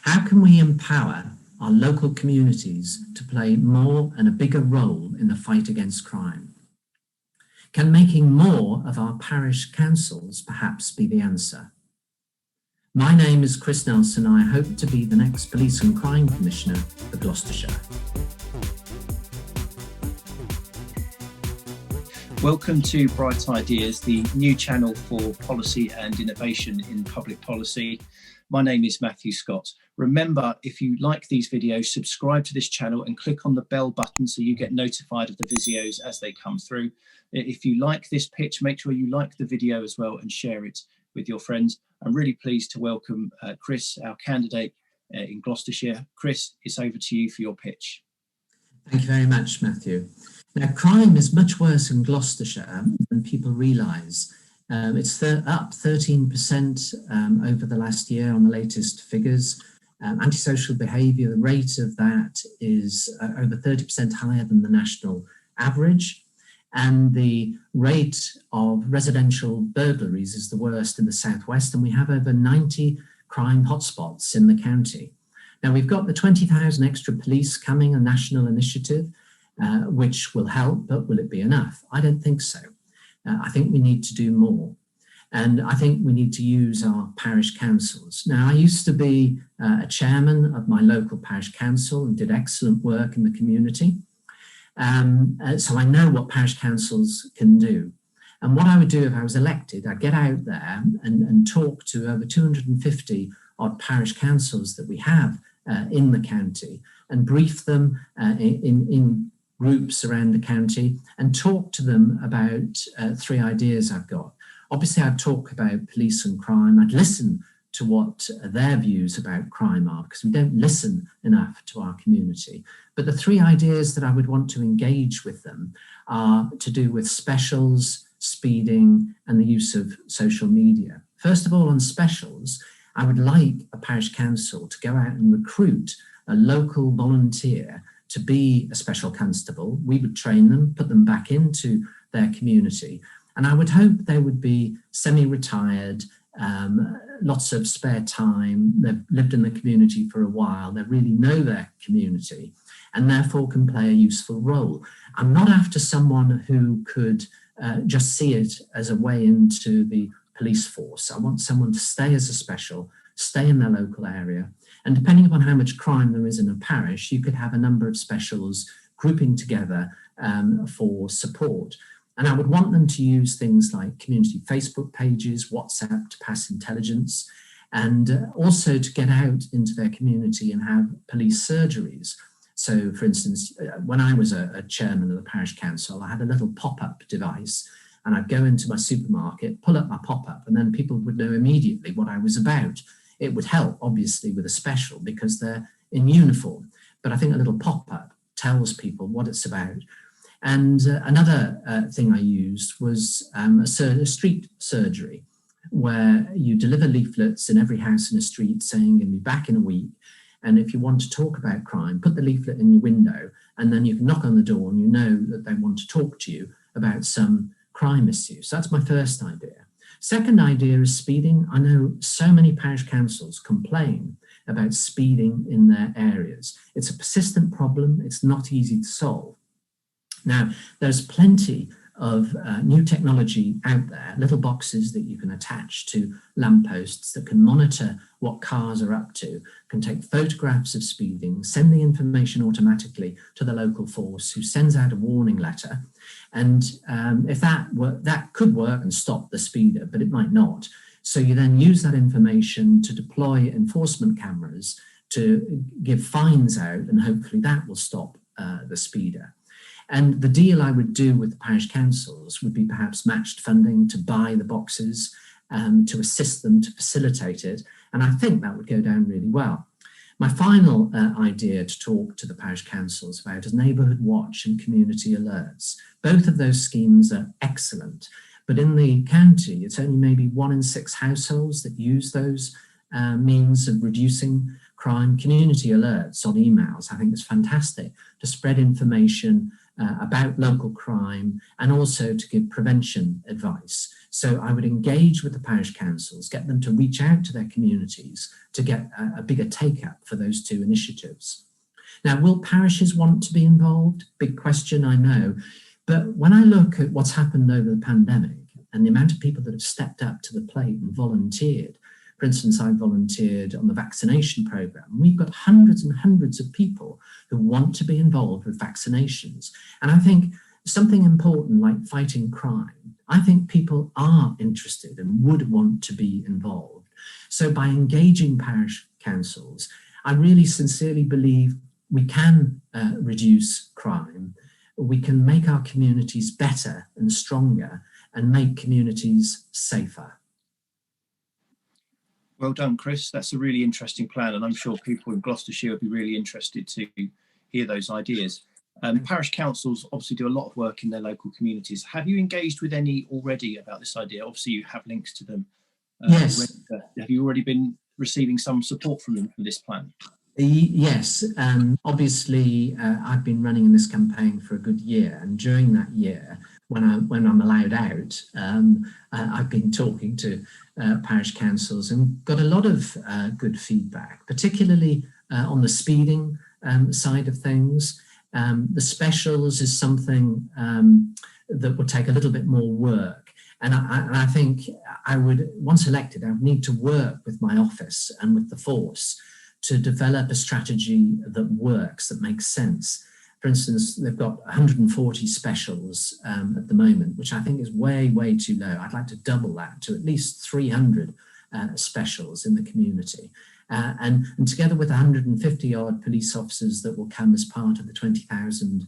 How can we empower our local communities to play more and a bigger role in the fight against crime? Can making more of our parish councils perhaps be the answer? My name is Chris Nelson. I hope to be the next Police and Crime Commissioner for Gloucestershire. Welcome to Bright Ideas, the new channel for policy and innovation in public policy. My name is Matthew Scott. Remember, if you like these videos, subscribe to this channel and click on the bell button so you get notified of the videos as they come through. If you like this pitch, make sure you like the video as well and share it with your friends. I'm really pleased to welcome Chris, our candidate in Gloucestershire. Chris, it's over to you for your pitch. Thank you very much, Matthew. Now, crime is much worse in Gloucestershire than people realise. It's up 13% over the last year on the latest figures. Antisocial behaviour, the rate of that is over 30% higher than the national average. And the rate of residential burglaries is the worst in the southwest, and we have over 90 crime hotspots in the county. Now, we've got the 20,000 extra police coming, a national initiative, which will help, but will it be enough? I don't think so. I think we need to do more. And I think we need to use our parish councils. Now, I used to be a chairman of my local parish council and did excellent work in the community. So I know what parish councils can do. And what I would do if I was elected, I'd get out there and talk to over 250 odd parish councils that we have in the county and brief them in groups around the county and talk to them about three ideas I've got. Obviously, I'd talk about police and crime. I'd listen to what their views about crime are, because we don't listen enough to our community. But the three ideas that I would want to engage with them are to do with specials, speeding, and the use of social media. First of all, on specials, I would like a parish council to go out and recruit a local volunteer to be a special constable. We would train them, put them back into their community. And I would hope they would be semi-retired, lots of spare time. They've lived in the community for a while. They really know their community and therefore can play a useful role. I'm not after someone who could just see it as a way into the police force. I want someone to stay as a special, stay in their local area. And depending upon how much crime there is in a parish, you could have a number of specials grouping together for support. And I would want them to use things like community Facebook pages, WhatsApp to pass intelligence, and also to get out into their community and have police surgeries. So, for instance, when I was a chairman of the parish council, I had a little pop-up device, and I'd go into my supermarket, pull up my pop-up, and then people would know immediately what I was about. It would help, obviously, with a special because they're in uniform. But I think a little pop-up tells people what it's about. And another thing I used was a street surgery, where you deliver leaflets in every house in a street saying, "You'll be back in a week. And if you want to talk about crime, put the leaflet in your window, and then you can knock on the door and you know that they want to talk to you about some crime issue." So that's my first idea. Second idea is speeding. I know so many parish councils complain about speeding in their areas. It's a persistent problem. It's not easy to solve. Now, there's plenty of new technology out there, little boxes that you can attach to lampposts that can monitor what cars are up to, can take photographs of speeding, send the information automatically to the local force who sends out a warning letter. And if that could work and stop the speeder, but it might not. So you then use that information to deploy enforcement cameras to give fines out, and hopefully that will stop the speeder. And the deal I would do with the parish councils would be perhaps matched funding to buy the boxes, to assist them, to facilitate it. And I think that would go down really well. My final idea to talk to the parish councils about is neighbourhood watch and community alerts. Both of those schemes are excellent, but in the county, it's only maybe 1 in 6 households that use those means of reducing crime. Community alerts on emails, I think is fantastic to spread information about local crime and also to give prevention advice. So I would engage with the parish councils, get them to reach out to their communities to get a bigger take-up for those two initiatives. Now, will parishes want to be involved? Big question, I know. But when I look at what's happened over the pandemic and the amount of people that have stepped up to the plate and volunteered, for instance, I volunteered on the vaccination programme. We've got hundreds and hundreds of people who want to be involved with vaccinations. And I think something important like fighting crime, I think people are interested and would want to be involved. So by engaging parish councils, I really sincerely believe we can reduce crime. We can make our communities better and stronger and make communities safer. Well done, Chris. That's a really interesting plan, and I'm sure people in Gloucestershire would be really interested to hear those ideas. Parish councils obviously do a lot of work in their local communities. Have you engaged with any already about this idea? Obviously, you have links to them. Yes. Have you already been receiving some support from them for this plan? Yes, obviously I've been running in this campaign for a good year, and during that year, when I'm allowed out, I've been talking to parish councils and got a lot of good feedback, particularly on the speeding side of things. The specials is something that would take a little bit more work. And I think I would, once elected, I would need to work with my office and with the force to develop a strategy that works, that makes sense. For instance, they've got 140 specials at the moment, which I think is way, way too low. I'd like to double that to at least 300 specials in the community. And together with 150 odd police officers that will come as part of the 20,000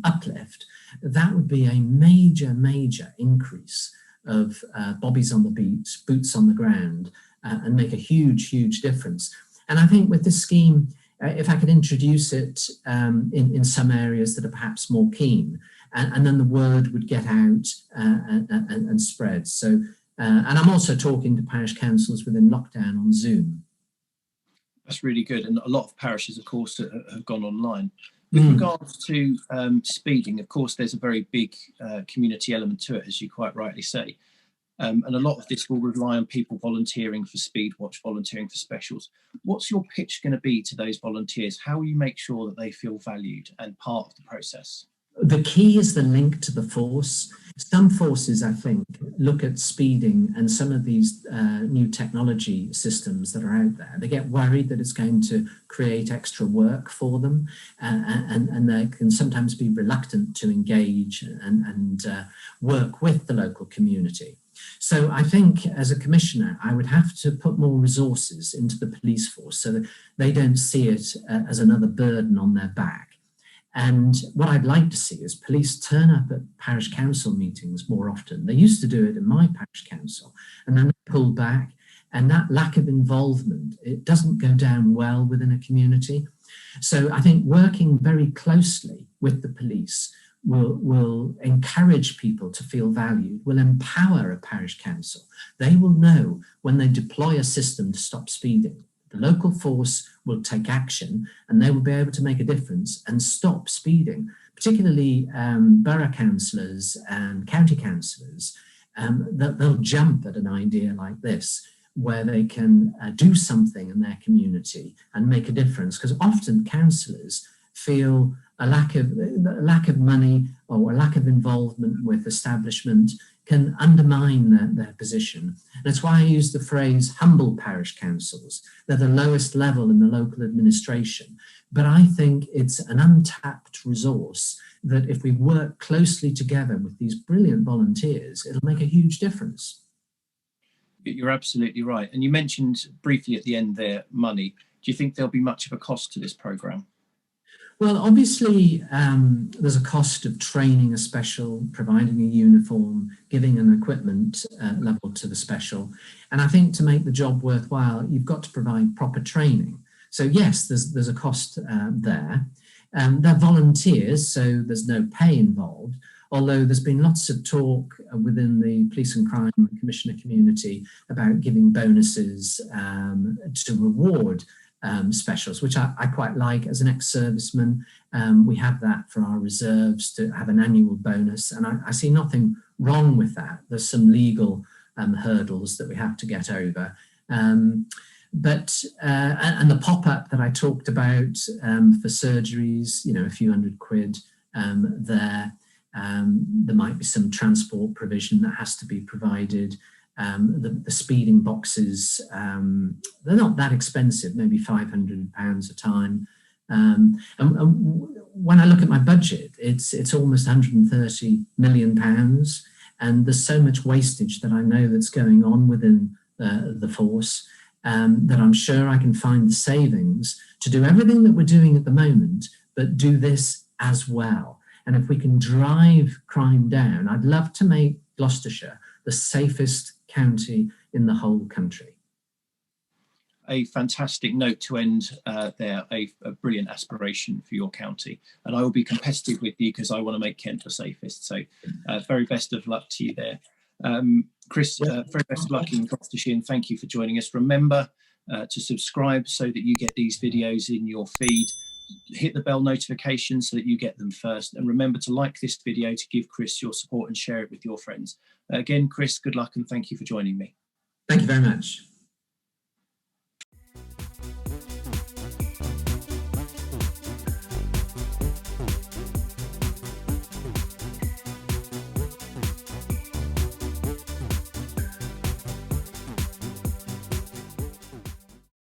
uplift, that would be a major, major increase of bobbies on the beat, boots on the ground, and make a huge, huge difference. And I think with this scheme, if I could introduce it in some areas that are perhaps more keen, and then the word would get out and spread. So, and I'm also talking to parish councils within lockdown on Zoom. That's really good. And a lot of parishes, of course, have gone online. With regards to speeding, of course, there's a very big community element to it, as you quite rightly say. And a lot of this will rely on people volunteering for Speedwatch, volunteering for specials. What's your pitch going to be to those volunteers? How will you make sure that they feel valued and part of the process? The key is the link to the force. Some forces, I think, look at speeding and some of these new technology systems that are out there. They get worried that it's going to create extra work for them, and they can sometimes be reluctant to engage and work with the local community. So I think as a commissioner, I would have to put more resources into the police force so that they don't see it as another burden on their back. And what I'd like to see is police turn up at parish council meetings more often. They used to do it in my parish council, and then they pulled back. And that lack of involvement, it doesn't go down well within a community. So I think working very closely with the police will encourage people to feel valued, will empower a parish council. They will know when they deploy a system to stop speeding. The local force will take action and they will be able to make a difference and stop speeding, particularly borough councillors and county councillors. They'll jump at an idea like this, where they can do something in their community and make a difference, because often councillors feel a lack of money or a lack of involvement with establishment can undermine their position. And that's why I use the phrase humble parish councils. They're the lowest level in the local administration. But I think it's an untapped resource that if we work closely together with these brilliant volunteers, it'll make a huge difference. You're absolutely right. And you mentioned briefly at the end there, money. Do you think there'll be much of a cost to this programme? Well, obviously, there's a cost of training a special, providing a uniform, giving an equipment level to the special. And I think to make the job worthwhile, you've got to provide proper training. So yes, there's a cost there. They're volunteers, so there's no pay involved. Although there's been lots of talk within the police and crime commissioner community about giving bonuses to reward specials, which I quite like. As an ex-serviceman, we have that for our reserves to have an annual bonus, and I see nothing wrong with that. There's some legal hurdles that we have to get over. And the pop-up that I talked about for surgeries, a few £100 there. There might be some transport provision that has to be provided. The speeding boxes, they're not that expensive, maybe £500 a time. And when I look at my budget, it's almost £130 million, and there's so much wastage that I know that's going on within the force, that I'm sure I can find the savings to do everything that we're doing at the moment, but do this as well. And if we can drive crime down, I'd love to make Gloucestershire the safest county in the whole country. A fantastic note to end there, a brilliant aspiration for your county. And I will be competitive with you because I want to make Kent the safest. So very best of luck to you there. Chris, very best of luck in Gloucestershire, and thank you for joining us. Remember to subscribe so that you get these videos in your feed. Hit the bell notification so that you get them first. And remember to like this video to give Chris your support and share it with your friends. Again, Chris, good luck and thank you for joining me. Thank you very much.